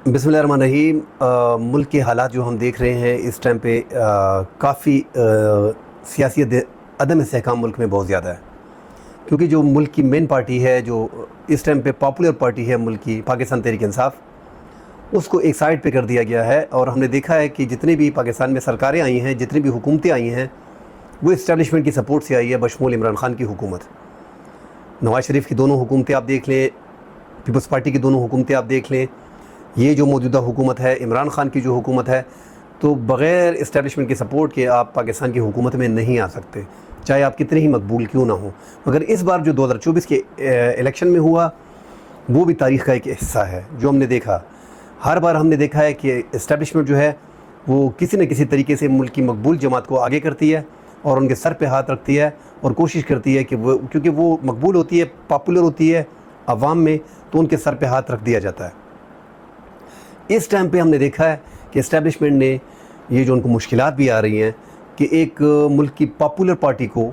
بسم اللہ الرحمن الرحیم۔ ملک کے حالات جو ہم دیکھ رہے ہیں اس ٹائم پہ کافی سیاسی عدم استحکام ملک میں بہت زیادہ ہے، کیونکہ جو ملک کی مین پارٹی ہے، جو اس ٹائم پہ پاپولر پارٹی ہے ملک کی، پاکستان تحریک انصاف، اس کو ایک سائڈ پہ کر دیا گیا ہے۔ اور ہم نے دیکھا ہے کہ جتنی بھی پاکستان میں سرکاریں آئی ہیں، جتنی بھی حکومتیں آئی ہیں، وہ اسٹیبلشمنٹ کی سپورٹ سے آئی ہے، بشمول عمران خان کی حکومت۔ نواز شریف کی دونوں حکومتیں آپ دیکھ لیں، پیپلز پارٹی کی دونوں حکومتیں آپ دیکھ لیں، یہ جو موجودہ حکومت ہے، عمران خان کی جو حکومت ہے، تو بغیر اسٹیبلشمنٹ کی سپورٹ کے آپ پاکستان کی حکومت میں نہیں آ سکتے، چاہے آپ کتنے ہی مقبول کیوں نہ ہوں۔ مگر اس بار جو 2024 کے الیکشن میں ہوا، وہ بھی تاریخ کا ایک حصہ ہے۔ جو ہم نے دیکھا، ہر بار ہم نے دیکھا ہے کہ اسٹیبلشمنٹ جو ہے وہ کسی نہ کسی طریقے سے ملک کی مقبول جماعت کو آگے کرتی ہے اور ان کے سر پہ ہاتھ رکھتی ہے، اور کوشش کرتی ہے کہ وہ، کیونکہ وہ مقبول ہوتی ہے، پاپولر ہوتی ہے عوام میں، تو ان کے سر پہ ہاتھ رکھ دیا جاتا ہے۔ اس ٹائم پہ ہم نے دیکھا ہے کہ اسٹیبلشمنٹ نے یہ جو ان کو مشکلات بھی آ رہی ہیں کہ ایک ملک کی پاپولر پارٹی کو،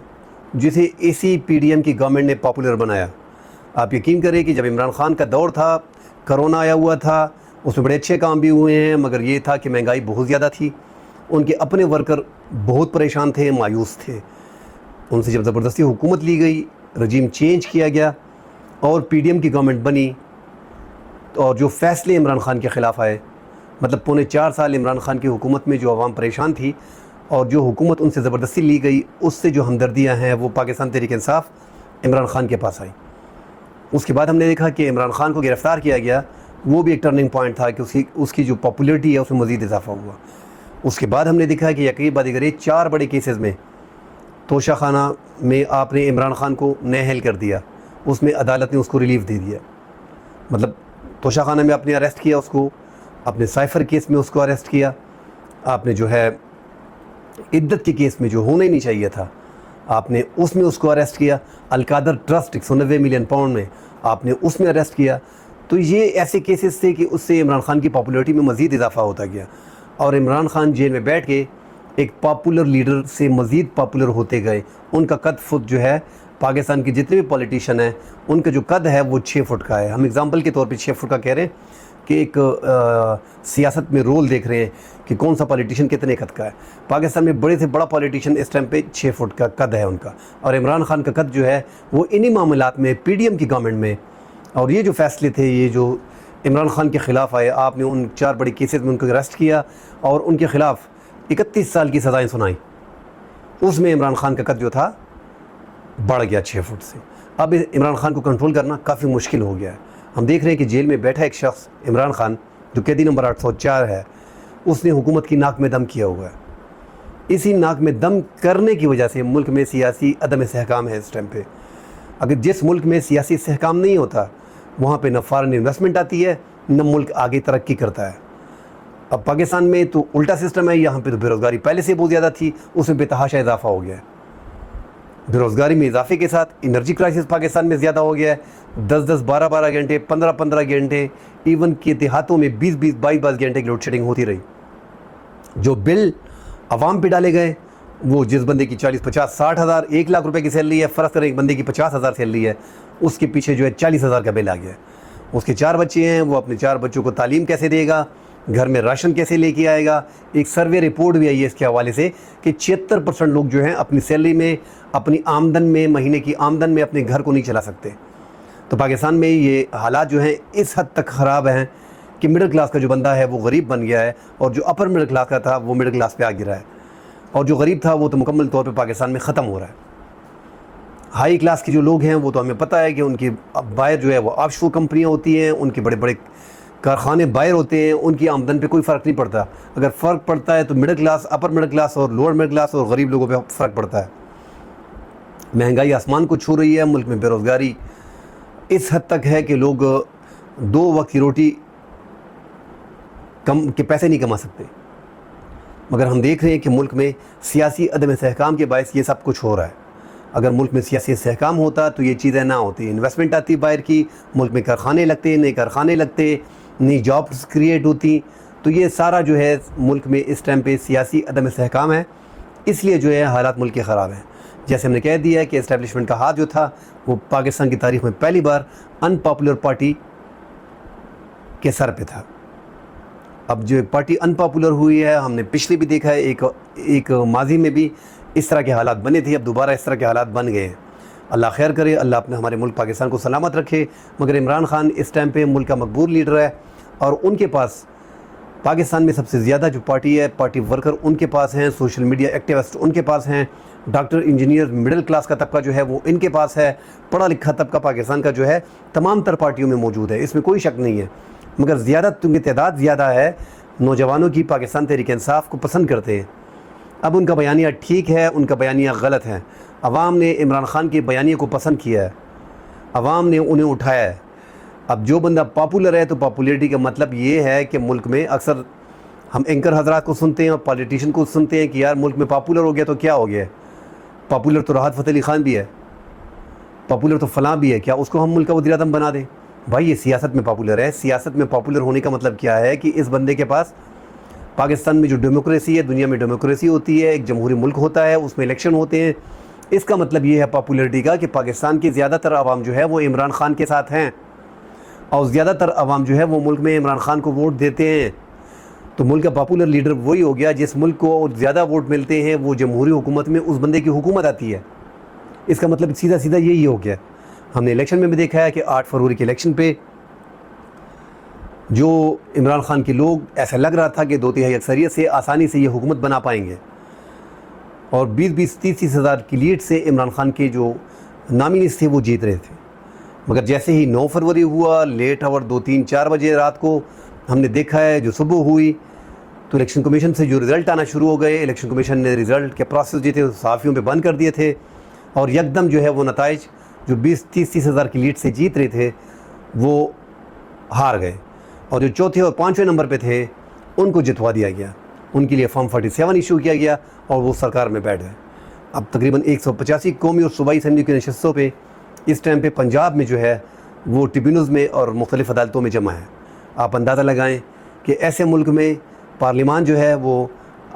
جسے اسی پی ڈی ایم کی گورنمنٹ نے پاپولر بنایا۔ آپ یقین کریں کہ جب عمران خان کا دور تھا، کرونا آیا ہوا تھا، اس میں بڑے اچھے کام بھی ہوئے ہیں، مگر یہ تھا کہ مہنگائی بہت زیادہ تھی، ان کے اپنے ورکر بہت پریشان تھے، مایوس تھے۔ ان سے جب زبردستی حکومت لی گئی، رجیم چینج کیا گیا اور پی ڈی ایم کی گورنمنٹ بنی، اور جو فیصلے عمران خان کے خلاف آئے، مطلب پونے 4 سال عمران خان کی حکومت میں جو عوام پریشان تھی، اور جو حکومت ان سے زبردستی لی گئی، اس سے جو ہمدردیاں ہیں وہ پاکستان تحریک انصاف عمران خان کے پاس آئی۔ اس کے بعد ہم نے دیکھا کہ عمران خان کو گرفتار کیا گیا، وہ بھی ایک ٹرننگ پوائنٹ تھا کہ اس کی جو پاپولیرٹی ہے اس میں مزید اضافہ ہوا۔ اس کے بعد ہم نے دیکھا کہ یقین بعد دیگر 4 بڑے کیسز میں توشہ خانہ میں آپ نے عمران خان کو نااہل کر دیا، اس میں عدالت نے اس کو ریلیف دے دیا۔ مطلب توشہ خانہ میں آپ نے اریسٹ کیا اس کو، اپنے سائفر کیس میں اس کو اریسٹ کیا، آپ نے جو ہے عدت کے کیس میں جو ہونا ہی نہیں چاہیے تھا، آپ نے اس میں اس کو اریسٹ کیا، القادر ٹرسٹ 190 ملین پاؤنڈ میں آپ نے اس میں اریسٹ کیا۔ تو یہ ایسے کیسز تھے کہ اس سے عمران خان کی پاپولیرٹی میں مزید اضافہ ہوتا گیا، اور عمران خان جیل میں بیٹھ کے ایک پاپولر لیڈر سے مزید پاپولر ہوتے گئے۔ ان کا قد فٹ جو ہے، پاکستان کے جتنے بھی پولیٹیشین ہیں، ان کا جو قد ہے وہ 6 فٹ کا ہے۔ ہم اگزامپل کے طور پہ 6 فٹ کا کہہ رہے ہیں کہ ایک سیاست میں رول دیکھ رہے ہیں کہ کون سا پولیٹیشین کتنے قد کا ہے۔ پاکستان میں بڑے سے بڑا پولیٹیشین اس ٹائم پہ 6 فٹ کا قد ہے ان کا، اور عمران خان کا قد جو ہے وہ انہی معاملات میں، پی ڈی ایم کی گورنمنٹ میں، اور یہ جو فیصلے تھے، یہ جو عمران خان کے خلاف آئے، آپ نے ان 4 بڑے کیسز میں ان کو اریسٹ کیا اور ان کے خلاف 31 سال کی سزائیں سنائیں۔ اس میں عمران خان کا قد جو تھا بڑھ گیا 6 فٹ سے۔ اب عمران خان کو کنٹرول کرنا کافی مشکل ہو گیا ہے۔ ہم دیکھ رہے ہیں کہ جیل میں بیٹھا ایک شخص عمران خان، جو قیدی نمبر 804 ہے، اس نے حکومت کی ناک میں دم کیا ہوا ہے۔ اسی ناک میں دم کرنے کی وجہ سے ملک میں سیاسی عدم استحکام ہے اس ٹائم پہ۔ اگر جس ملک میں سیاسی استحکام نہیں ہوتا، وہاں پہ نہ فارن انویسٹمنٹ آتی ہے، نہ ملک آگے ترقی کرتا ہے۔ اب پاکستان میں تو الٹا سسٹم ہے، یہاں پہ تو بیروزگاری پہلے سے بہت زیادہ تھی، اس میں بے تحاشا اضافہ ہو گیا ہے۔ بیروزگاری میں اضافے کے ساتھ انرجی کرائسس پاکستان میں زیادہ ہو گیا ہے۔ 10 12 گھنٹے، 15 گھنٹے، ایون کہ دیہاتوں میں 20 22 گھنٹے کی لوڈ شیڈنگ ہوتی رہی۔ جو بل عوام پہ ڈالے گئے، وہ جس بندے کی 40 50 60 ہزار 1 لاکھ روپے کی سیلری ہے، فرض کریں ایک بندے کی 50 ہزار سیلری ہے، اس کے پیچھے جو ہے 40 ہزار کا بل آ گیا ہے۔ اس کے 4 بچے ہیں، وہ اپنے 4 بچوں کو تعلیم کیسے دے گا، گھر میں راشن کیسے لے کے آئے گا۔ ایک سروے رپورٹ بھی آئی ہے اس کے حوالے سے کہ 76% لوگ جو ہیں اپنی سیلری میں، اپنی آمدن میں، مہینے کی آمدن میں اپنے گھر کو نہیں چلا سکتے۔ تو پاکستان میں یہ حالات جو ہیں اس حد تک خراب ہیں کہ مڈل کلاس کا جو بندہ ہے وہ غریب بن گیا ہے، اور جو اپر مڈل کلاس کا تھا وہ مڈل کلاس پہ آ گرا ہے، اور جو غریب تھا وہ تو مکمل طور پہ پاکستان میں ختم ہو رہا ہے۔ ہائی کلاس کے جو لوگ ہیں وہ تو ہمیں پتہ ہے کہ ان کی باہر جو ہے وہ آف شور کمپنیاں ہوتی ہیں، ان کے بڑے بڑے کارخانے باہر ہوتے ہیں، ان کی آمدن پہ کوئی فرق نہیں پڑتا۔ اگر فرق پڑتا ہے تو middle class, upper middle class اور لوور مڈل کلاس اور غریب لوگوں پہ فرق پڑتا ہے۔ مہنگائی آسمان کو چھو رہی ہے، ملک میں بیروزگاری اس حد تک ہے کہ لوگ 2 وقت کی روٹی کم کے پیسے نہیں کما سکتے۔ مگر ہم دیکھ رہے ہیں کہ ملک میں سیاسی عدم استحکام کے باعث یہ سب کچھ ہو رہا ہے۔ اگر ملک میں سیاسی استحکام ہوتا تو یہ چیزیں نہ ہوتی، انویسٹمنٹ آتی باہر کی، ملک میں کارخانے لگتے، نئے کارخانے لگتے، نئی جابس کریٹ ہوتی۔ تو یہ سارا جو ہے ملک میں اس ٹائم پہ سیاسی عدم استحکام ہے، اس لیے جو ہے حالات ملک کے خراب ہیں۔ جیسے ہم نے کہہ دیا ہے کہ اسٹیبلشمنٹ کا ہاتھ جو تھا وہ پاکستان کی تاریخ میں پہلی بار ان پاپولر پارٹی کے سر پہ تھا۔ اب جو پارٹی انپاپولر ہوئی ہے، ہم نے پچھلے بھی دیکھا ہے، ایک ماضی میں بھی اس طرح کے حالات بنے تھے، اب دوبارہ اس طرح کے حالات بن گئے ہیں۔ اللہ خیر کرے، اللہ اپنے ہمارے ملک پاکستان کو سلامت رکھے۔ مگر عمران خان اس ٹائم پہ ملک کا مقبول لیڈر ہے، اور ان کے پاس پاکستان میں سب سے زیادہ جو پارٹی ہے، پارٹی ورکر ان کے پاس ہیں، سوشل میڈیا ایکٹیوسٹ ان کے پاس ہیں، ڈاکٹر انجینئر مڈل کلاس کا طبقہ جو ہے وہ ان کے پاس ہے، پڑھا لکھا طبقہ پاکستان کا جو ہے تمام تر پارٹیوں میں موجود ہے، اس میں کوئی شک نہیں ہے۔ مگر زیادہ کیونکہ تعداد زیادہ ہے نوجوانوں کی، پاکستان تحریک انصاف کو پسند کرتے ہیں۔ اب ان کا بیانیہ ٹھیک ہے، ان کا بیانیہ غلط ہے۔ عوام نے عمران خان کے بیانیے کو پسند کیا ہے، عوام نے انہیں اٹھایا ہے۔ اب جو بندہ پاپولر ہے، تو پاپولیرٹی کا مطلب یہ ہے کہ ملک میں اکثر ہم اینکر حضرات کو سنتے ہیں اور پالیٹیشین کو سنتے ہیں کہ یار ملک میں پاپولر ہو گیا تو کیا ہو گیا ہے، پاپولر تو راحت فتح علی خان بھی ہے، پاپولر تو فلاں بھی ہے، کیا اس کو ہم ملک کا وزیر اعظم بنا دیں؟ بھائی یہ سیاست میں پاپولر ہے۔ سیاست میں پاپولر ہونے کا مطلب کیا ہے کہ اس بندے کے پاس پاکستان میں جو ڈیموکریسی ہے، دنیا میں ڈیموکریسی ہوتی ہے، ایک جمہوری ملک ہوتا ہے، اس میں الیکشن ہوتے ہیں، اس کا مطلب یہ ہے پاپولرٹی کا کہ پاکستان کی زیادہ تر عوام جو ہے وہ عمران خان کے ساتھ ہیں، اور زیادہ تر عوام جو ہے وہ ملک میں عمران خان کو ووٹ دیتے ہیں۔ تو ملک کا پاپولر لیڈر وہی ہو گیا جس ملک کو زیادہ ووٹ ملتے ہیں، وہ جمہوری حکومت میں اس بندے کی حکومت آتی ہے۔ اس کا مطلب سیدھا سیدھا یہی ہو گیا۔ ہم نے الیکشن میں بھی دیکھا ہے کہ 8 فروری کے الیکشن پہ جو عمران خان کے لوگ، ایسا لگ رہا تھا کہ 2/3 اکثریت سے آسانی سے یہ حکومت بنا پائیں گے، اور 20-30 ہزار کی لیڈ سے عمران خان کے جو نامینیز تھے وہ جیت رہے تھے۔ مگر جیسے ہی 9 فروری ہوا، لیٹ آور 2-3-4 بجے رات کو ہم نے دیکھا ہے جو صبح ہوئی، تو الیکشن کمیشن سے جو رزلٹ آنا شروع ہو گئے، الیکشن کمیشن نے رزلٹ کے پروسیس جو تھے صحافیوں پہ بند کر دیے تھے، اور یکدم جو ہے وہ نتائج جو 20-30 ہزار کی لیڈ سے جیت رہے تھے وہ ہار گئے، اور جو چوتھے اور 5ویں نمبر پہ تھے ان کو جتوا دیا گیا، ان کے لیے فارم 47 ایشو کیا گیا، اور وہ سرکار میں بیٹھ گئے۔ اب تقریباً 185 قومی اور صوبائی اسمبلی کی نشستوں پہ اس ٹائم پہ پنجاب میں جو ہے وہ ٹریبیونلز میں اور مختلف عدالتوں میں جمع ہے۔ آپ اندازہ لگائیں کہ ایسے ملک میں پارلیمان جو ہے وہ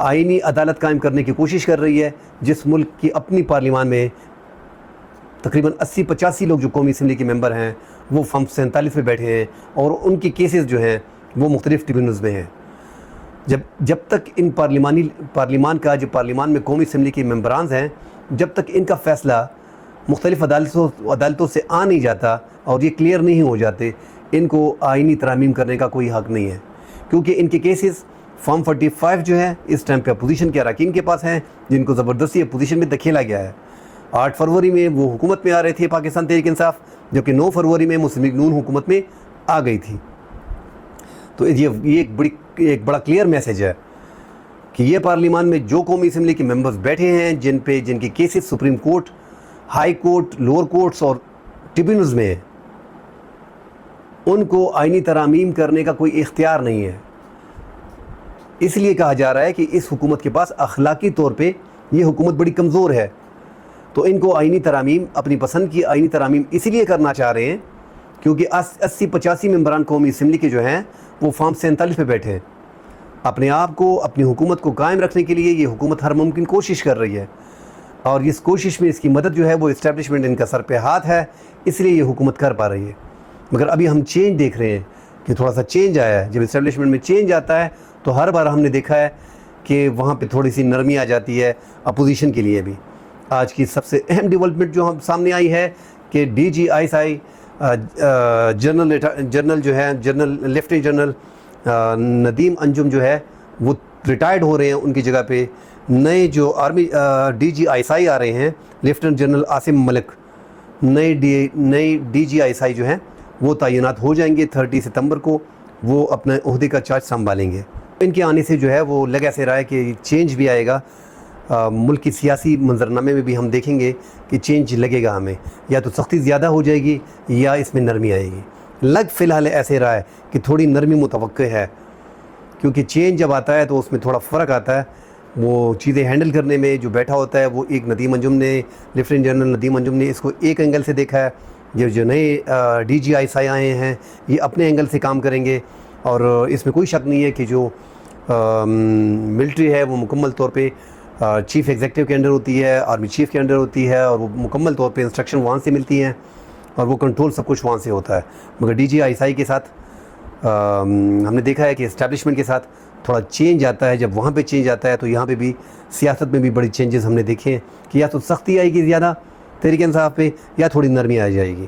آئینی عدالت قائم کرنے کی کوشش کر رہی ہے، جس ملک کی اپنی پارلیمان میں تقریباً 80-85 لوگ جو قومی اسمبلی کے ممبر ہیں وہ فارم 47 پہ بیٹھے ہیں، اور ان کی کیسز جو ہیں وہ مختلف ٹریبیونلز میں ہیں۔ جب تک ان پارلیمان کا جو پارلیمان میں قومی اسمبلی کے ممبران ہیں، جب تک ان کا فیصلہ مختلف عدالتوں سے آ نہیں جاتا اور یہ کلیئر نہیں ہو جاتے، ان کو آئینی ترامیم کرنے کا کوئی حق نہیں ہے، کیونکہ ان کے کیسز فارم 45 جو ہے اس ٹائم پہ اپوزیشن کے اراکین کے پاس ہیں، جن کو زبردستی اپوزیشن میں دھکیلا گیا ہے۔ 8 فروری میں وہ حکومت میں آ رہے تھے پاکستان تحریک انصاف، جبکہ 9 فروری میں مسلم لیگ نون حکومت میں آ گئی تھی۔ تو یہ ایک بڑا کلیئر میسیج ہے کہ یہ پارلیمان میں جو قومی اسمبلی کے ممبرز بیٹھے ہیں، جن کے cases supreme court, high court, lower courts اور ٹریبیونلز میں ہیں، ان کو آئینی ترامیم کرنے کا کوئی اختیار نہیں ہے۔ اس لیے کہا جا رہا ہے کہ اس حکومت کے پاس اخلاقی طور پہ یہ حکومت بڑی کمزور ہے، تو ان کو آئینی ترامیم، اپنی پسند کی آئینی ترامیم اسی لیے کرنا چاہ رہے ہیں کیونکہ 80-85 ممبران قومی اسمبلی کے جو ہیں وہ فارم 47 پہ بیٹھے ہیں۔ اپنے آپ کو، اپنی حکومت کو قائم رکھنے کے لیے یہ حکومت ہر ممکن کوشش کر رہی ہے، اور اس کوشش میں اس کی مدد جو ہے وہ اسٹیبلشمنٹ ان کا سر پہ ہاتھ ہے، اس لیے یہ حکومت کر پا رہی ہے۔ مگر ابھی ہم چینج دیکھ رہے ہیں کہ تھوڑا سا چینج آیا ہے۔ جب اسٹیبلشمنٹ میں چینج آتا ہے تو ہر بار ہم نے دیکھا ہے کہ وہاں پہ تھوڑی سی نرمی آ جاتی ہے اپوزیشن کے لیے بھی۔ آج کی سب سے اہم ڈیولپمنٹ جو ہم سامنے آئی ہے کہ DGI جنرل جو ہے، لیفٹیننٹ جنرل ندیم انجم جو ہے وہ ریٹائرڈ ہو رہے ہیں، ان کی جگہ پہ نئے جو آرمی DGI آ رہے ہیں، لیفٹیننٹ جنرل عاصم ملک، نئے DGI جو ہیں وہ تعینات ہو جائیں گے 30 ستمبر کو، وہ اپنے عہدے کا چارج سنبھالیں گے۔ ان کے آنے سے جو ہے وہ لگ ایسے رہا ہے کہ چینج بھی آئے گا، ملک کی سیاسی منظرنامے میں بھی ہم دیکھیں گے کہ چینج لگے گا ہمیں، یا تو سختی زیادہ ہو جائے گی یا اس میں نرمی آئے گی۔ فی الحال ایسے رہا ہے کہ تھوڑی نرمی متوقع ہے، کیونکہ چینج جب آتا ہے تو اس میں تھوڑا فرق آتا ہے، وہ چیزیں ہینڈل کرنے میں جو بیٹھا ہوتا ہے وہ ایک ندیم انجم نے، لیفٹیننٹ جنرل ندیم انجم نے اس کو ایک اینگل سے دیکھا ہے، جو نئے DGI آئے ہیں یہ اپنے اینگل سے کام کریں گے، اور اس میں کوئی شک نہیں ہے کہ جو ملٹری ہے وہ مکمل طور پہ چیف ایگزیکٹو کے انڈر ہوتی ہے، آرمی چیف کے انڈر ہوتی ہے، اور وہ مکمل طور پہ انسٹرکشن وہاں سے ملتی ہیں، اور وہ کنٹرول سب کچھ وہاں سے ہوتا ہے۔ مگر DGI کے ساتھ ہم نے دیکھا ہے کہ اسٹیبلشمنٹ کے ساتھ تھوڑا چینج آتا ہے. جب وہاں پہ چینج آتا ہے تو یہاں پہ بھی سیاست میں بھی بڑی چینجز ہم نے دیکھے ہیں کہ یا تو سختی آئے گی زیادہ تحریک انصاف پہ یا تھوڑی نرمی آ جائے گی.